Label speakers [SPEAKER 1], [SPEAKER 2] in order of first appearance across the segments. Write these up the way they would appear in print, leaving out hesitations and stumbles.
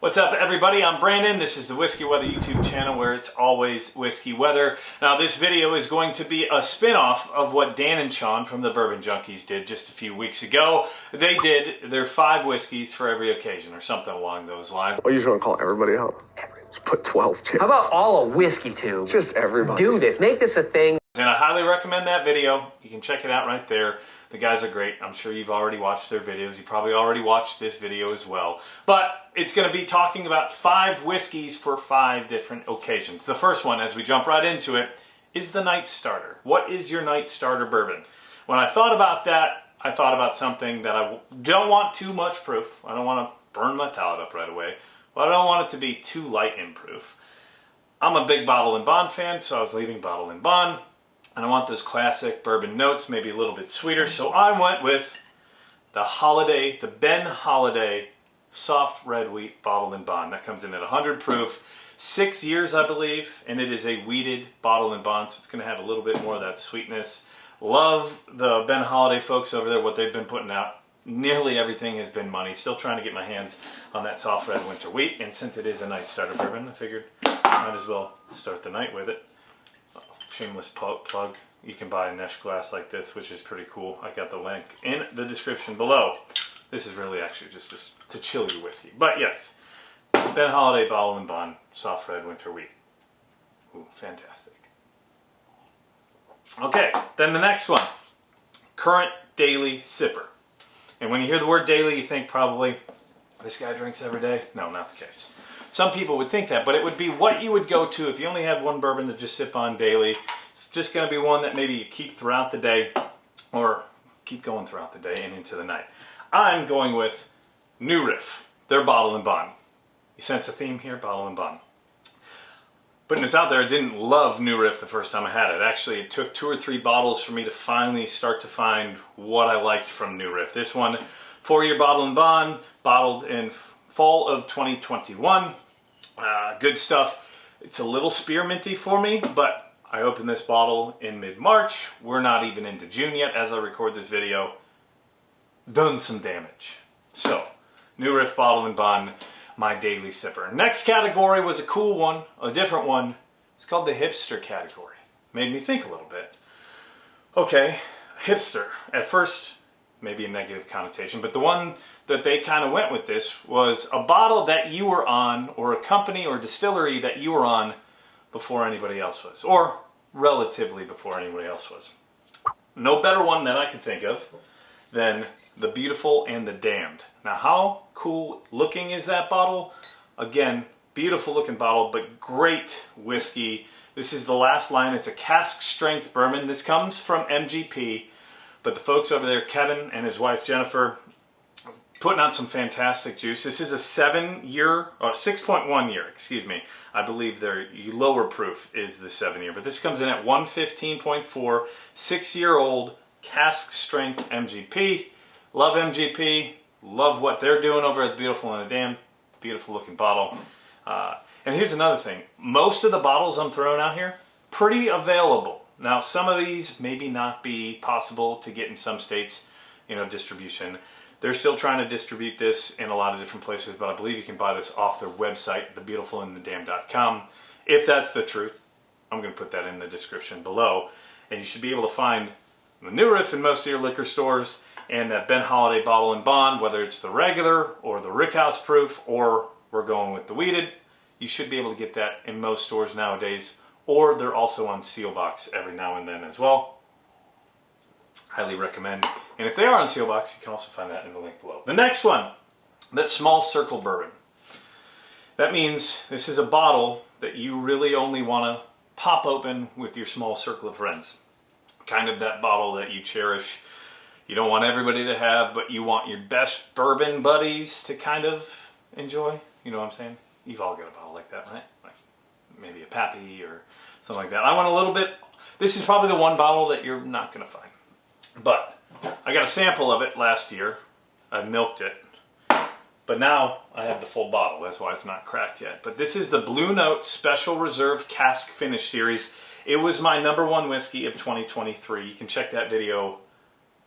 [SPEAKER 1] What's up, everybody? I'm Brandon. This is the Whiskey Weather YouTube channel where it's always whiskey weather. Now, this video is going to be a spin-off of what Dan and Sean from the Bourbon Junkies did just a few weeks ago. They did their 5 whiskeys for every occasion or something along those lines.
[SPEAKER 2] Well, you just want to call everybody out. Just put 12 chairs.
[SPEAKER 3] How about all a whiskey tube?
[SPEAKER 2] Just everybody.
[SPEAKER 3] Do this. Make this a thing.
[SPEAKER 1] And I highly recommend that video. You can check it out right there. The guys are great. I'm sure you've already watched their videos. You probably already watched this video as well. But it's going to be talking about 5 whiskeys for 5 different occasions. The first one, as we jump right into it, is the night starter. What is your night starter bourbon? When I thought about that, I thought about something that I don't want too much proof. I don't want to burn my palate up right away. But I don't want it to be too light in proof. I'm a big Bottle and Bond fan, so I was leaving Bottle and Bond. And I want those classic bourbon notes, maybe a little bit sweeter. So I went with the Holiday, the Ben Holiday Soft Red Wheat Bottle and Bond. That comes in at 100 proof, 6 years, I believe. And it is a wheated Bottle and Bond, so it's going to have a little bit more of that sweetness. Love the Ben Holiday folks over there, what they've been putting out. Nearly everything has been money. Still trying to get my hands on that soft red winter wheat. And since it is a night starter bourbon, I figured I might as well start the night with it. Shameless plug. You can buy a NESH glass like this, which is pretty cool. I got the link in the description below. This is really actually just to chill your whiskey. But yes, Ben Holiday Bottle and Bond Soft Red Winter Wheat. Ooh, fantastic. Okay, then the next one. Current Daily Sipper. And when you hear the word daily, you think probably, this guy drinks every day? No, not the case. Some people would think that, but it would be what you would go to if you only had one bourbon to just sip on daily. It's just going to be one that maybe you keep throughout the day or keep going throughout the day and into the night. I'm going with New Riff, their Bottle and Bond. You sense a theme here? Bottle and Bond. Putting this out there, I didn't love New Riff the first time I had it. Actually, it took 2 or 3 bottles for me to finally start to find what I liked from New Riff. This one, 4-year Bottle and Bond, bottled in fall of 2021. Good stuff. It's a little spearminty for me, but I opened this bottle in mid-March. We're not even into June yet as I record this video. Done some damage. So, New Riff Bottle and Bond, my daily sipper. Next category was a cool one, a different one. It's called the hipster category. Made me think a little bit. Okay, hipster. At first, maybe a negative connotation, but the one that they kind of went with this was a bottle that you were on, or a company or distillery that you were on before anybody else was, or relatively before anybody else was. No better one that I could think of than the Beautiful and the Damned. Now, how cool looking is that bottle? Again, beautiful looking bottle, but great whiskey. This is the last line. It's a cask strength bourbon. This comes from MGP. But the folks over there, Kevin and his wife Jennifer, putting out some fantastic juice. This is a 7-year, or 6.1 year, excuse me. I believe their lower proof is the 7-year. But this comes in at 115.4, 6-year-old cask strength MGP. Love MGP. Love what they're doing over at the Beautiful and the Damned. Beautiful looking bottle. And here's another thing. Most of the bottles I'm throwing out here, pretty available. Now, some of these maybe not be possible to get in some states, distribution. They're still trying to distribute this in a lot of different places, but I believe you can buy this off their website, thebeautifulandthedamned.com. If that's the truth, I'm going to put that in the description below. And you should be able to find the New Riff in most of your liquor stores, and that Ben Holiday Bottle and Bond, whether it's the regular or the Rickhouse proof, or we're going with the wheated. You should be able to get that in most stores nowadays. Or they're also on Sealbox every now and then as well. Highly recommend. And if they are on Sealbox, you can also find that in the link below. The next one, that Small Circle Bourbon. That means this is a bottle that you really only want to pop open with your small circle of friends. Kind of that bottle that you cherish. You don't want everybody to have, but you want your best bourbon buddies to kind of enjoy. You know what I'm saying? You've all got a bottle like that, right? Maybe a Pappy or something like that. I want a little bit, this is probably the one bottle that you're not going to find. But I got a sample of it last year. I milked it. But now I have the full bottle. That's why it's not cracked yet. But this is the Blue Note Special Reserve Cask Finish Series. It was my #1 whiskey of 2023. You can check that video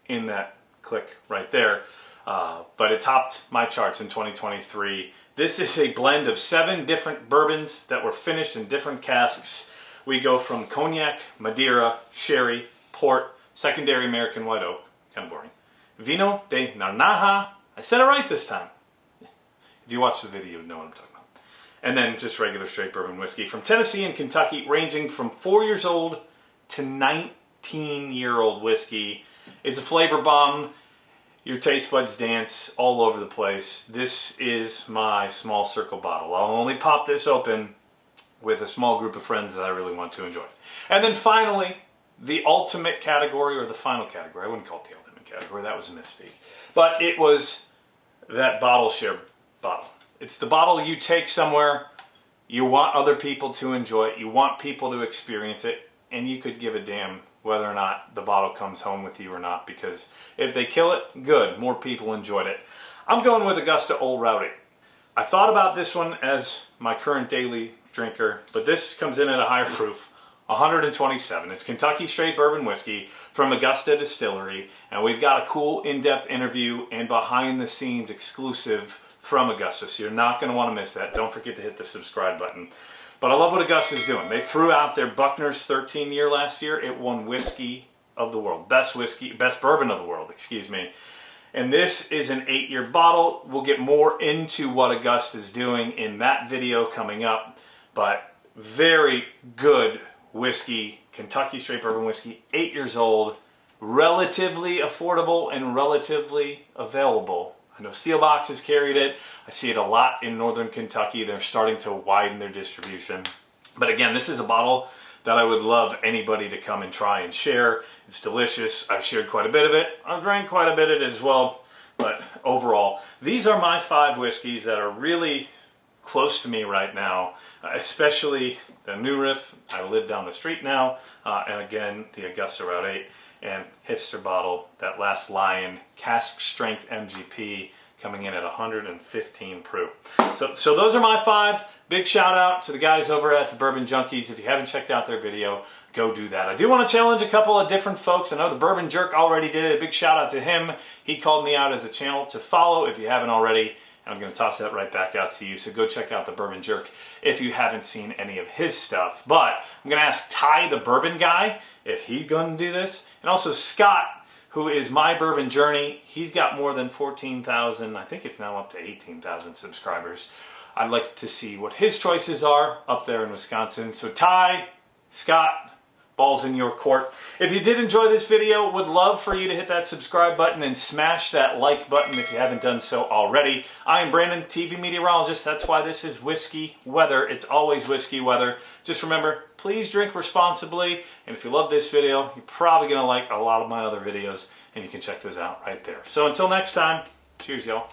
[SPEAKER 1] in that click right there. But it topped my charts in 2023. This is a blend of 7 different bourbons that were finished in different casks. We go from cognac, Madeira, sherry, port, secondary American white oak, kind of boring, vino de naranja, I said it right this time. If you watch the video, you know what I'm talking about. And then just regular straight bourbon whiskey from Tennessee and Kentucky, ranging from 4 years old to 19-year-old whiskey. It's a flavor bomb. Your taste buds dance all over the place. This is my small circle bottle. I'll only pop this open with a small group of friends that I really want to enjoy. And then finally, the ultimate category, or the final category. I wouldn't call it the ultimate category. That was a misspeak. But it was that bottle share bottle. It's the bottle you take somewhere. You want other people to enjoy it. You want people to experience it. And you could give a damn whether or not the bottle comes home with you or not, because if they kill it, good, more people enjoyed it. I'm going with Augusta Old Route 8. I thought about this one as my current daily drinker, but this comes in at a higher proof, 127. It's Kentucky straight bourbon whiskey from Augusta Distillery, and we've got a cool in-depth interview and behind the scenes exclusive from Augusta, so you're not going to want to miss that. Don't forget to hit the subscribe button. But I love what Augusta's doing. They threw out their Buckner's 13 year last year. It won Whiskey of the World. Best bourbon of the world, excuse me. And this is an 8-year bottle. We'll get more into what Augusta's doing in that video coming up. But very good whiskey, Kentucky straight bourbon whiskey, 8 years old, relatively affordable and relatively available. I know Steelbox has carried it. I see it a lot in northern Kentucky. They're starting to widen their distribution. But again, this is a bottle that I would love anybody to come and try and share. It's delicious. I've shared quite a bit of it. I've drank quite a bit of it as well. But overall, these are my 5 whiskeys that are really close to me right now, especially the New Riff. I live down the street now. And again, the Augusta Route 8. And Hipster Bottle, that Last Lion cask strength MGP, coming in at 115 proof. So those are my 5. Big shout out to the guys over at the Bourbon Junkies. If you haven't checked out their video, go do that. I do want to challenge a couple of different folks. I know the Bourbon Jerk already did it. A big shout out to him. He called me out as a channel to follow if you haven't already. And I'm going to toss that right back out to you. So go check out the Bourbon Jerk if you haven't seen any of his stuff. But I'm going to ask Ty, the bourbon guy, if he's going to do this. And also Scott, who is My Bourbon Journey. He's got more than 14,000, I think it's now up to 18,000 subscribers. I'd like to see what his choices are up there in Wisconsin. So Ty, Scott, ball's in your court. If you did enjoy this video, would love for you to hit that subscribe button and smash that like button if you haven't done so already. I am Brandon, TV meteorologist. That's why this is Whiskey Weather. It's always Whiskey Weather. Just remember, please drink responsibly. And if you love this video, you're probably going to like a lot of my other videos, and you can check those out right there. So until next time, cheers, y'all.